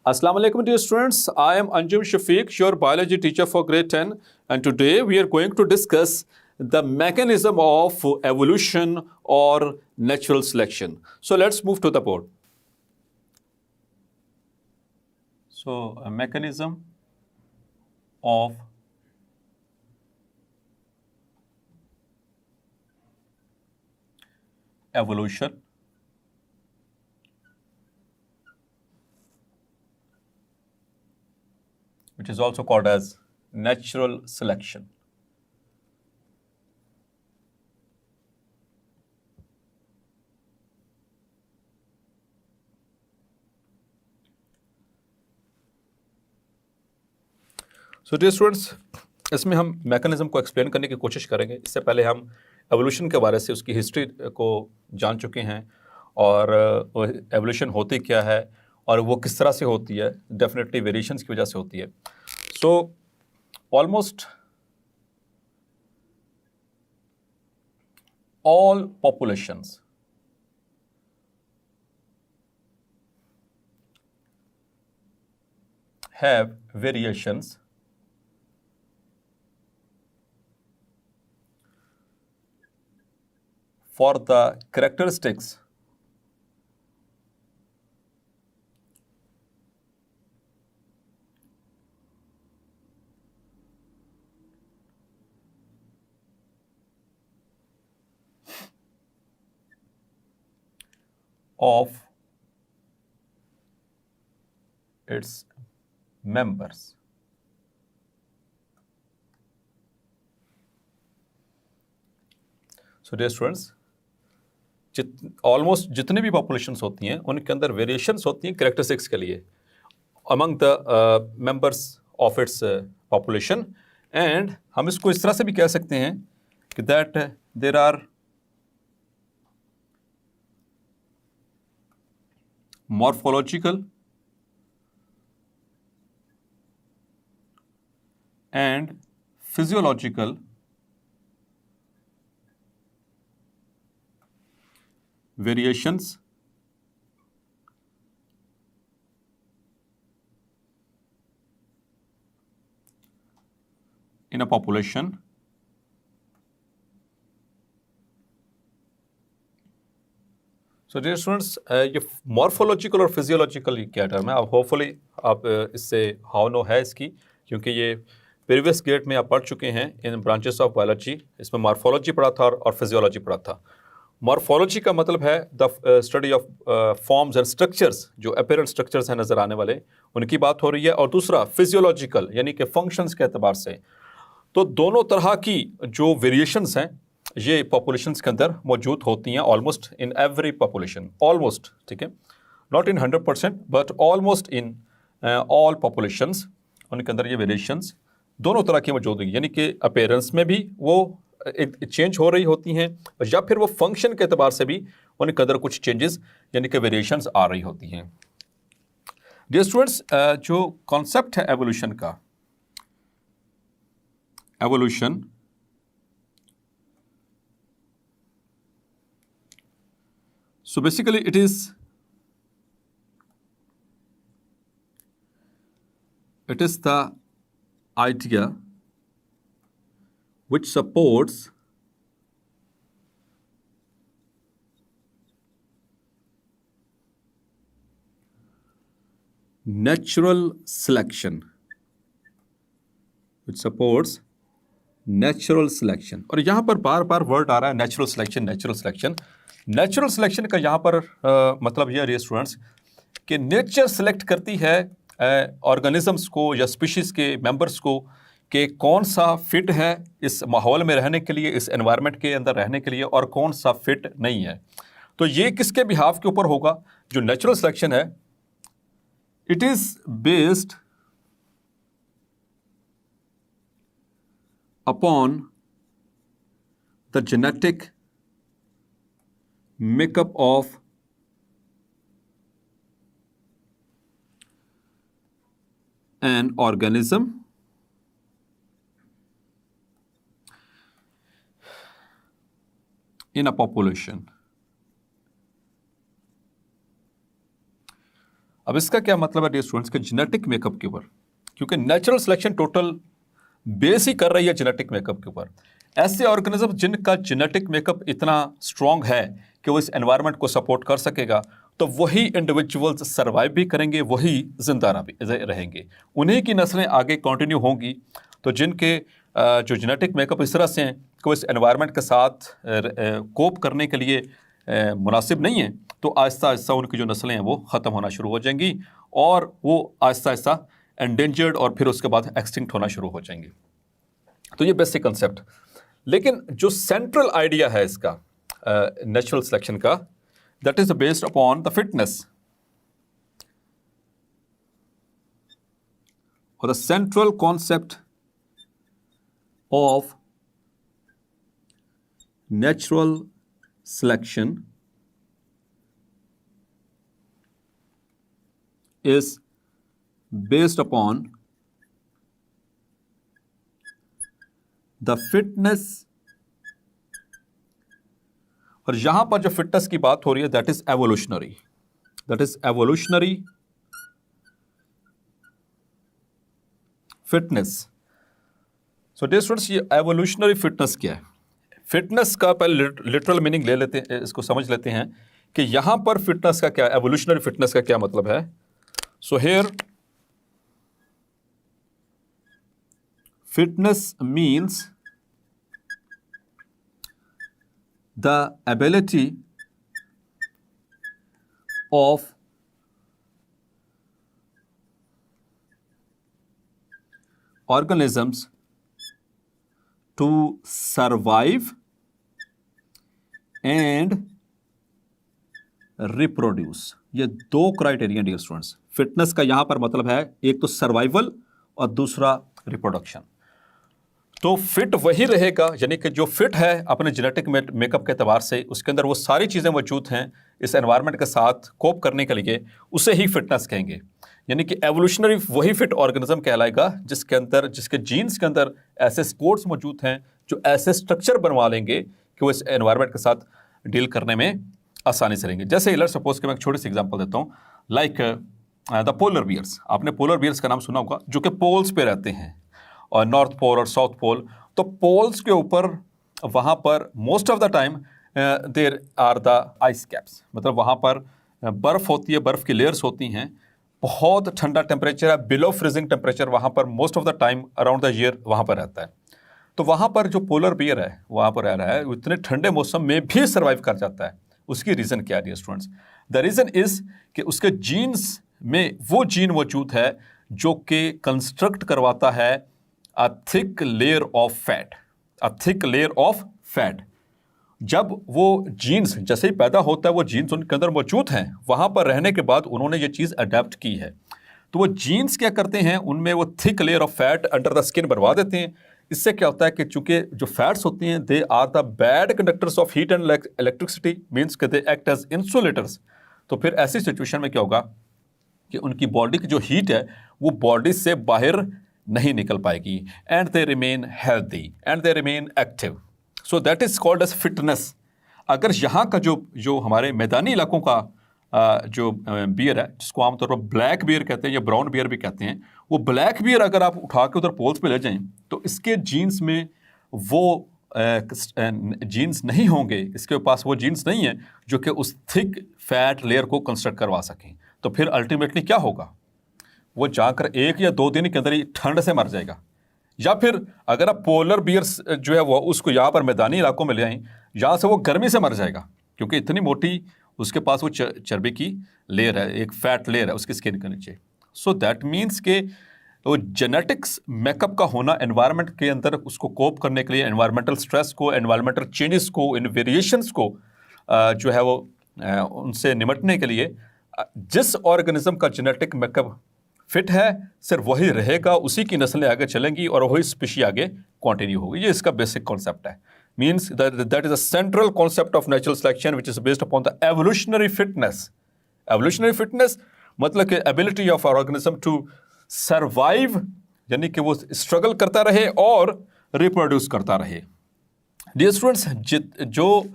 Assalamu alaikum dear students. I am Anjum Shafiq, your biology teacher for grade 10, and today we are going to discuss the mechanism of evolution or natural selection. So let's move to the board. So a mechanism of evolution which is also called as natural selection. So dear students, इसमें हम mechanism को explain करने की कोशिश करेंगे। इससे पहले हम एवोल्यूशन के बारे से उसकी हिस्ट्री को जान चुके हैं और एवोल्यूशन होती क्या है और वो किस तरह से होती है, डेफिनेटली वेरिएशंस की वजह से होती है। So almost all populations have variations for the characteristics of its members. So dear students, almost जितने भी पॉपुलेशंस होती हैं उनके अंदर वेरिएशंस होती हैं कैरेक्टरिस्टिक्स के लिए among the members of its population. And हम इसको इस तरह से भी कह सकते हैं कि that there are morphological and physiological variations in a population so dear students, ये मॉर्फोलॉजिकल और फिजियोलॉजिकल क्या टर्म है, आप होपफुली आप इससे हाउ नो है इसकी, क्योंकि ये प्रीवियस ग्रेड में आप पढ़ चुके हैं इन ब्रांचेस ऑफ बायोलॉजी। इसमें मॉर्फोलॉजी पढ़ा था और फिजियोलॉजी पढ़ा था। मॉर्फोलॉजी का मतलब है the study of forms and structures, जो अपीयरेंट स्ट्रक्चर्स हैं नज़र आने वाले, उनकी बात हो रही है। और दूसरा फिजियोलॉजिकल, यानी कि फंक्शंस के एतबार से। तो दोनों तरह की जो वेरिएशंस हैं ये पॉपुलेशंस के अंदर मौजूद होती हैं, almost in every population, almost, ठीक है, not in 100% but almost in all populations, उनके अंदर ये वेरिएशंस दोनों तरह की मौजूद होगी, यानी कि अपीयरेंस में भी वो एक चेंज हो रही होती हैं या फिर वो फंक्शन के एतबार से भी उनके अंदर कुछ चेंजेस यानी कि वेरिएशंस आ रही होती हैं। डियर स्टूडेंट्स, जो कॉन्सेप्ट है एवोल्यूशन का, evolution so basically it is the idea which supports natural selection, which supports natural selection। और यहाँ पर बार बार वर्ड आ रहा है natural selection, natural selection. Natural selection का यहाँ पर मतलब यह है स्टूडेंट्स कि नेचर सेलेक्ट करती है ऑर्गेनिजम्स को या स्पीशीज़ के मेंबर्स को कि कौन सा फिट है इस माहौल में रहने के लिए, इस एनवायरनमेंट के अंदर रहने के लिए, और कौन सा फिट नहीं है। तो ये किसके बिहाफ के ऊपर होगा? जो नेचुरल सिलेक्शन है, it is based upon the genetic makeup of an organism in a population। अब इसका क्या मतलब है डियर स्टूडेंट्स के जेनेटिक मेकअप के ऊपर, क्योंकि नेचुरल सिलेक्शन टोटल बेस ही कर रही है जेनेटिक मेकअप के ऊपर। ऐसे ऑर्गेनिज्म जिनका जेनेटिक मेकअप इतना स्ट्रांग है कि वो इस एनवायरनमेंट को सपोर्ट कर सकेगा, तो वही इंडिविजुअल्स सर्वाइव भी करेंगे, वही जिंदा रहेंगे, उन्हीं की नस्लें आगे कंटिन्यू होंगी। तो जिनके जो जेनेटिक मेकअप इस तरह से हैं कि वो इस एनवायरनमेंट के साथ कोप करने के लिए मुनासिब नहीं है, तो आहिस्ता आहिस्ता उनकी जो नस्लें हैं वो ख़त्म होना शुरू हो जाएंगी और वो आहिस्ता आहिस्ता एंडेंजर्ड और फिर उसके बाद एक्सटिंक्ट होना शुरू हो जाएंगे। तो ये बेसिक कंसेप्ट। लेकिन जो सेंट्रल आइडिया है इसका नेचुरल सिलेक्शन का, that is based upon the fitness, और the central concept of natural selection is based upon the fitness, और यहां पर जो फिटनेस की बात हो रही है that is evolutionary, fitness. So dear students, ये एवोल्यूशनरी फिटनेस क्या है? फिटनेस का पहले लिटरल मीनिंग ले लेते हैं, इसको समझ लेते हैं कि यहां पर फिटनेस का क्या, एवोल्यूशनरी फिटनेस का क्या मतलब है। So here fitness means the ability of organisms to survive and reproduce। ये दो क्राइटेरिया डियर स्टूडेंट्स। फिटनेस का यहां पर मतलब है एक तो सर्वाइवल और दूसरा रिप्रोडक्शन। तो फिट वही रहेगा, यानी कि जो फिट है अपने जेनेटिक मेकअप के एतबार से, उसके अंदर वो सारी चीज़ें मौजूद हैं इस एनवायरनमेंट के साथ कोप करने के लिए, उसे ही फिटनेस कहेंगे। यानी कि एवोल्यूशनरी वही फिट ऑर्गेनिज्म कहलाएगा जिसके अंदर, जिसके जीन्स के अंदर ऐसे स्पोर्ट्स मौजूद हैं जो ऐसे स्ट्रक्चर बनवा लेंगे कि वो इस एनवायरनमेंट के साथ डील करने में आसानी से रहेंगे। जैसे लेट्स सपोज कि मैं एक छोटी सी एग्जांपल देता हूँ, लाइक द पोलर बियर्स। आपने पोलर बियर्स का नाम सुना होगा, जो कि पोल्स पे रहते हैं, और नॉर्थ पोल और साउथ पोल। तो पोल्स के ऊपर वहाँ पर most of the time there are the ice caps, मतलब वहाँ पर बर्फ़ होती है, बर्फ़ की लेयर्स होती हैं, बहुत ठंडा टेम्परेचर है, बिलो फ्रीजिंग टेम्परेचर वहाँ पर most of the time around the year वहाँ पर रहता है। तो वहाँ पर जो पोलर बियर है वहाँ पर रह रहा है, इतने ठंडे मौसम में भी सर्वाइव कर जाता है। उसकी रीज़न क्या है dear students? The reason is कि उसके जीन्स में वो जीन मौजूद है जो कि कंस्ट्रक्ट करवाता है a thick layer of fat, a thick layer of fat. जब वो जीन्स जैसे ही पैदा होता है, वो जीन्स उनके अंदर मौजूद हैं, वहाँ पर रहने के बाद उन्होंने ये चीज़ अडेप्ट की है। तो वो जीन्स क्या करते हैं, उनमें वो thick layer of fat under the skin बनवा देते हैं। इससे क्या होता है कि चूंकि जो फैट्स होती हैं they are the bad conductors of heat and electricity, means कि दे एक्ट एज इंसुलेटर्स। तो फिर ऐसी सिचुएशन में क्या होगा कि उनकी बॉडी की जो हीट है वो बॉडी से बाहर नहीं निकल पाएगी, and they remain healthy and they remain active. So that is called as fitness. अगर यहाँ का जो हमारे मैदानी इलाकों का जो बियर है, जिसको आमतौर पर ब्लैक बियर कहते हैं या ब्राउन बियर भी कहते हैं, वो ब्लैक बियर अगर आप उठा के उधर पोल्स पे ले जाएं तो इसके जीन्स में वो जीन्स नहीं होंगे, इसके पास वो जीन्स नहीं है जो कि उस थिक फैट लेयर को कंस्ट्रक्ट करवा सकें। तो फिर अल्टीमेटली क्या होगा, वो जाकर 1 या 2 दिन के अंदर ही ठंड से मर जाएगा। या फिर अगर आप पोलर बियर्स जो है वो उसको यहाँ पर मैदानी इलाकों में ले आएँ, यहाँ से वो गर्मी से मर जाएगा, क्योंकि इतनी मोटी उसके पास वो चर्बी की लेयर है, एक फैट लेयर है उसकी स्किन के नीचे। सो दैट मीन्स के वो जेनेटिक्स मेकअप का होना एनवायरनमेंट के अंदर उसको कोप करने के लिए, एनवायरमेंटल स्ट्रेस को, एनवायरमेंटल चेंजेस को, इन वेरिएशंस को जो है वो उनसे निपटने के लिए जिस ऑर्गेनिज्म का जेनेटिक मेकअप फिट है सिर्फ वही रहेगा, उसी की नस्लें आगे चलेंगी और वही स्पीशी आगे कंटिन्यू होगी। ये इसका बेसिक कॉन्सेप्ट है। Means that is a central concept of natural selection which is based upon the evolutionary fitness. Evolutionary fitness मतलब कि ability of organism to survive, यानी कि वो स्ट्रगल करता रहे और रिप्रोड्यूस करता रहे। डियर स्टूडेंट्स, जो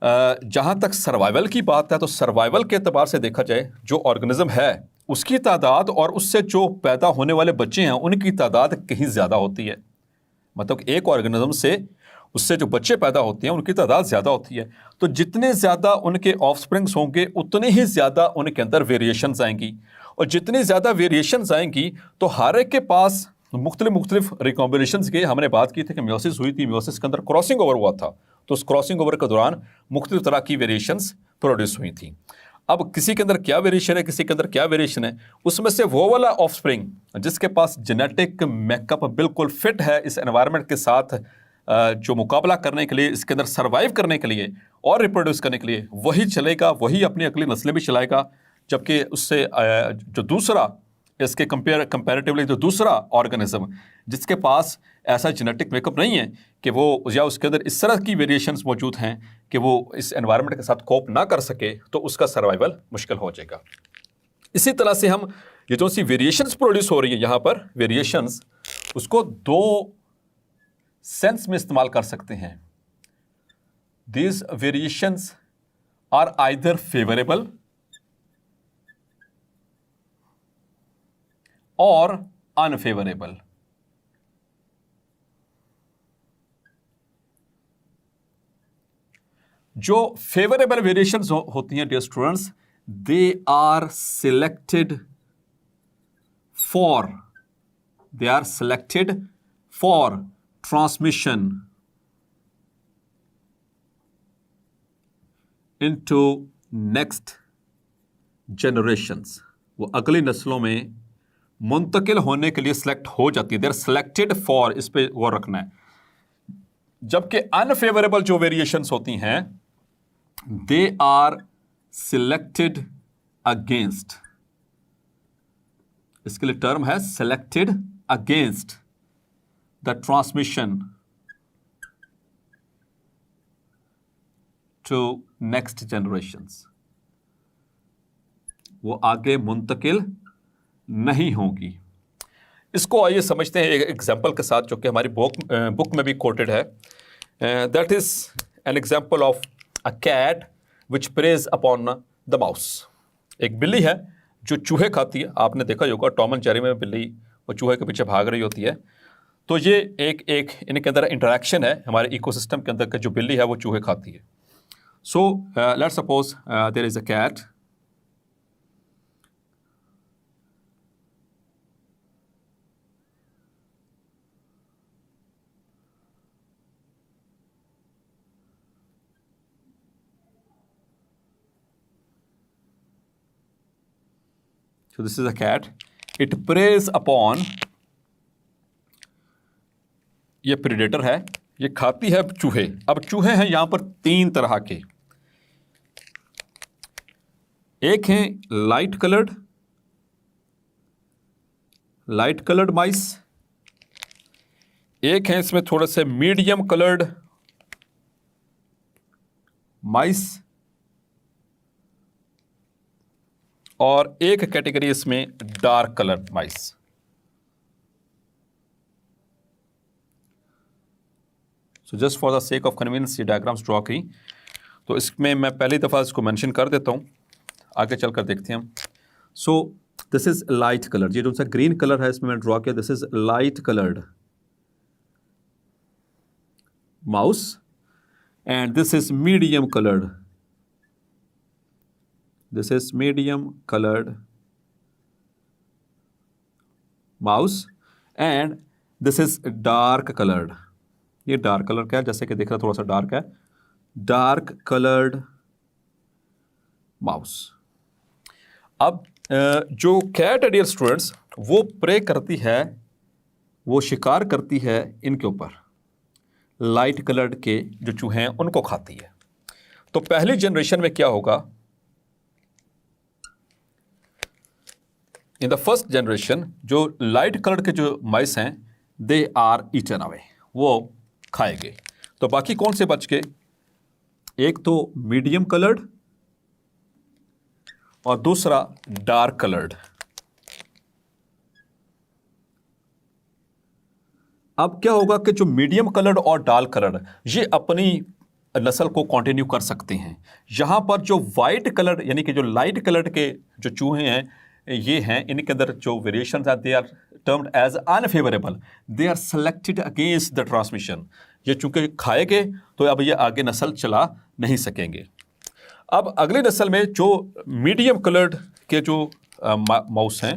जहाँ तक सर्वाइवल की बात है, तो सर्वाइवल के एतबार से देखा जाए जो ऑर्गेनिज्म है उसकी तादाद और उससे जो पैदा होने वाले बच्चे हैं उनकी तादाद कहीं ज़्यादा होती है। मतलब एक ऑर्गेनिज्म से उससे जो बच्चे पैदा होते हैं उनकी तादाद ज़्यादा होती है। तो जितने ज़्यादा उनके ऑफस्प्रिंग्स होंगे उतने ही ज़्यादा उनके अंदर वेरिएशंस आएंगी, और जितनी ज़्यादा वेरिएशंस आएंगी तो हर एक के पास मुख्तलिफ रिकॉम्बिनेशंस के, हमने बात की थी कि म्योसिस हुई थी, म्योसिस के अंदर क्रॉसिंग ओवर हुआ था, तो उस क्रॉसिंग ओवर के दौरान मुख्तलिफ तरह की वेरिएशंस प्रोड्यूस हुई थी। अब किसी के अंदर क्या वेरिएशन है, किसी के अंदर क्या वेरिएशन है, उसमें से वो वाला ऑफस्प्रिंग जिसके पास जेनेटिक मेकअप बिल्कुल फिट है इस एनवायरनमेंट के साथ जो मुकाबला करने के लिए, इसके अंदर सर्वाइव करने के लिए और रिप्रोड्यूस करने के लिए, वही चलेगा, वही अपनी अगली नस्लें भी चलाएगा। जबकि उससे जो दूसरा इसके कंपैरेटिवली जो दूसरा ऑर्गेनिज्म जिसके पास ऐसा जेनेटिक मेकअप नहीं है कि वो या उसके अंदर इस तरह की वेरिएशंस मौजूद हैं कि वो इस एनवायरनमेंट के साथ कोप ना कर सके, तो उसका सर्वाइवल मुश्किल हो जाएगा। इसी तरह से हम ये जो सी वेरिएशंस प्रोड्यूस हो रही है यहाँ पर, वेरिएशंस उसको दो सेंस में इस्तेमाल कर सकते हैं। These variations are either favourable और अनफेवरेबल। जो फेवरेबल वेरिएशंस होती हैं dear students, they are selected for transmission into next generations. वो अगली नस्लों में मुंतकिल होने के लिए सिलेक्ट हो जाती है। दे आर सिलेक्टेड फॉर, इस पे गौर रखना है। जबकि अनफेवरेबल जो वेरिएशंस होती हैं, दे आर सिलेक्टेड अगेंस्ट। इसके लिए टर्म है selected against the transmission to next generations. वो आगे मुंतकिल नहीं होगी। इसको आइए समझते हैं एक एग्जाम्पल के साथ, जो कि हमारी बुक में भी कोटेड है। That is an example of a cat which preys upon the mouse. एक बिल्ली है जो चूहे खाती है। आपने देखा होगा टॉम एंड जेरी में बिल्ली वो चूहे के पीछे भाग रही होती है। तो ये एक इनके अंदर इंटरेक्शन है हमारे इकोसिस्टम के अंदर, जो बिल्ली है वो चूहे खाती है। So let's suppose there is a cat. So this is a cat. It preys upon, ये प्रेडेटर है, ये खाती है चूहे। अब चूहे हैं यहां पर तीन तरह के। एक हैं लाइट कलर्ड माइस, एक है इसमें थोड़े से मीडियम कलर्ड माइस, और एक कैटेगरी इसमें dark coloured mice. So just for the sake of convenience ये डायग्राम्स ड्रॉ की, तो इसमें मैं पहली दफ़ा इसको मेंशन कर देता हूँ, आगे चलकर देखते हैं हम। सो दिस इज लाइट कलर, ये जो सा ग्रीन कलर है इसमें मैं ड्रॉ किया, this is light coloured mouse, and this is medium coloured, this is medium colored mouse, and this is dark colored। ये डार्क कलर का है, जैसे कि देख रहा थोड़ा सा डार्क है, डार्क कलर्ड माउस। अब जो कैट है डियर स्टूडेंट्स, वो प्रे करती है, वो शिकार करती है इनके ऊपर, लाइट कलर्ड के जो चूहे हैं उनको खाती है। तो पहली जनरेशन में क्या होगा, इन द फर्स्ट जनरेशन जो लाइट कलर के जो माइस हैं, दे आर ईटन अवे, वो खाए गए। तो बाकी कौन से बच गए, एक तो मीडियम कलर्ड और दूसरा डार्क कलर्ड। अब क्या होगा कि जो मीडियम कलर्ड और डार्क कलर्ड ये अपनी नस्ल को कंटिन्यू कर सकते हैं। यहां पर जो वाइट कलर्ड यानी कि जो लाइट कलर्ड के जो चूहे हैं, ये हैं, इनके अंदर जो वेरिएशन है they are termed as unfavourable, they are selected against the transmission. ये चूंकि खाएंगे तो अब ये आगे नस्ल चला नहीं सकेंगे। अब अगली नस्ल में जो मीडियम कलर्ड के जो माउस हैं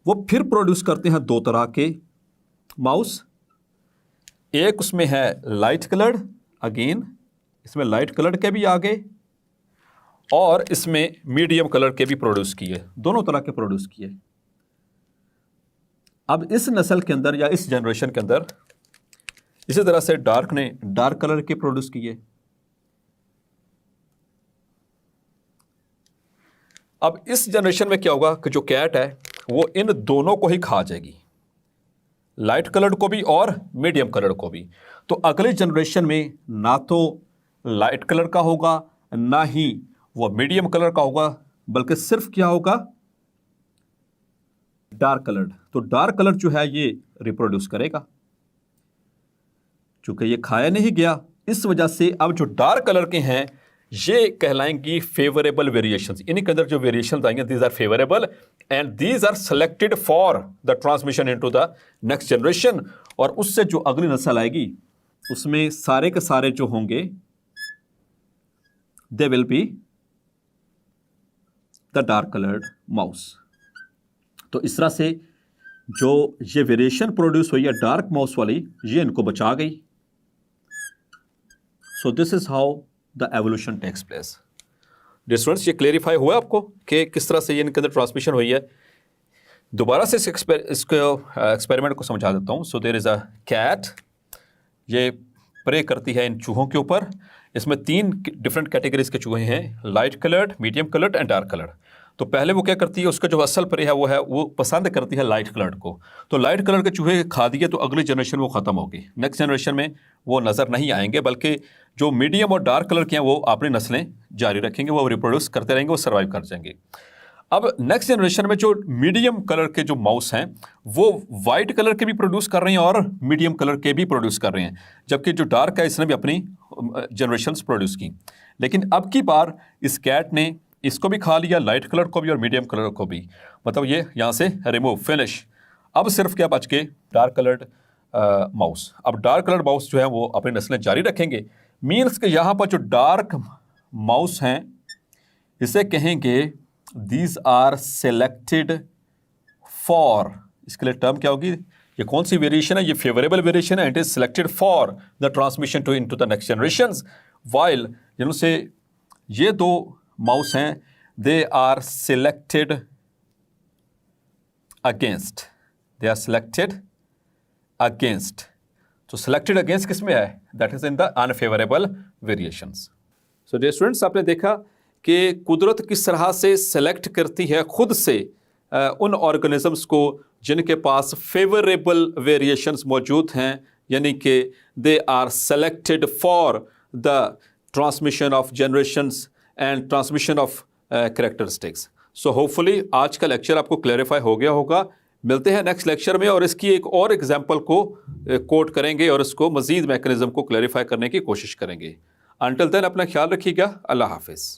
वो फिर प्रोड्यूस करते हैं दो तरह के माउस। एक उसमें है लाइट कलर्ड, अगेन इसमें लाइट कलर्ड के भी आ गए और इसमें मीडियम कलर के भी प्रोड्यूस किए, दोनों तरह के प्रोड्यूस किए। अब इस नस्ल के अंदर या इस जनरेशन के अंदर इसी तरह से डार्क ने डार्क कलर के प्रोड्यूस किए। अब इस जनरेशन में क्या होगा कि जो कैट है वो इन दोनों को ही खा जाएगी, लाइट कलर्ड को भी और मीडियम कलर को भी। तो अगले जनरेशन में ना तो लाइट कलर का होगा ना ही वो मीडियम कलर का होगा, बल्कि सिर्फ क्या होगा, डार्क कलर्ड। तो डार्क कलर जो है ये रिप्रोड्यूस करेगा। चूंकि ये खाया नहीं गया, इस वजह से अब जो डार्क कलर के हैं ये कहलाएंगी फेवरेबल वेरिएशंस। इनके अंदर जो वेरिएशंस आएंगे these are favourable and these are selected for the transmission into the next generation. और उससे जो अगली नस्ल आएगी उसमें सारे के सारे जो होंगे they will be the dark coloured mouse. तो इस तरह से जो ये वेरिएशन प्रोड्यूस हुई है डार्क माउस वाली, ये इनको बचा गई। So this is how the evolution takes place. Students, ये क्लेरिफाई हुआ आपको कि किस तरह से ये इनके अंदर ट्रांसमिशन हुई है। दोबारा से इसको एक्सपेरिमेंट को समझा देता हूँ। So there is a cat, ये प्रे करती है इन चूहों के ऊपर। इसमें 3 डिफरेंट कैटेगरीज के चूहे हैं, light coloured, medium coloured and dark coloured. तो पहले वो क्या करती है, उसका जो असल प्रे है वो पसंद करती है लाइट कलर्ड को। तो लाइट कलर के चूहे खा दिए तो अगली जनरेशन वो ख़त्म होगी, नेक्स्ट जनरेशन में वो नज़र नहीं आएंगे, बल्कि जो मीडियम और डार्क कलर के हैं वो अपनी नस्लें जारी रखेंगे, वो रिप्रोड्यूस करते रहेंगे, वो सर्वाइव कर जाएंगे। अब नेक्स्ट जनरेशन में जो मीडियम कलर के जो माउस हैं वो वाइट कलर के भी प्रोड्यूस कर रहे हैं और मीडियम कलर के भी प्रोड्यूस कर रहे हैं, जबकि जो डार्क है इसने भी अपनी जनरेशन्स प्रोड्यूस की। लेकिन अब की बार इस कैट ने इसको भी खा लिया, लाइट कलर को भी और मीडियम कलर को भी, मतलब ये यहाँ से रिमूव, फिनिश। अब सिर्फ क्या बच के डार्क कलर्ड माउस। अब डार्क कलर्ड माउस जो है वो अपनी नस्लें जारी रखेंगे। मीन्स कि यहाँ पर जो डार्क माउस हैं इसे कहेंगे दीज आर सेलेक्टेड फॉर, इसके लिए टर्म क्या होगी, ये कौन सी वेरिएशन है, ये फेवरेबल वेरिएशन है, it is selected for the transmission to into the next generations. While जिनसे ये 2 माउस हैं they are selected against, they are selected against. तो सेलेक्टेड अगेंस्ट किस में है, that is in the unfavourable variations. So dear students, आपने देखा कि कुदरत किस तरह से सेलेक्ट करती है खुद से उन ऑर्गेनिजम्स को जिनके पास फेवरेबल वेरिएशंस मौजूद हैं, यानी कि they are selected for the transmission of generations and transmission of characteristics. So hopefully आज का लेक्चर आपको क्लैरिफाई हो गया होगा। मिलते हैं नेक्स्ट लेक्चर में और इसकी एक और एग्जाम्पल को कोट करेंगे और इसको मज़ीद मैकेनिज़्म को क्लैरिफाई करने की कोशिश करेंगे। अंटिल देन अपना ख्याल रखिएगा। अल्लाह हाफिज़।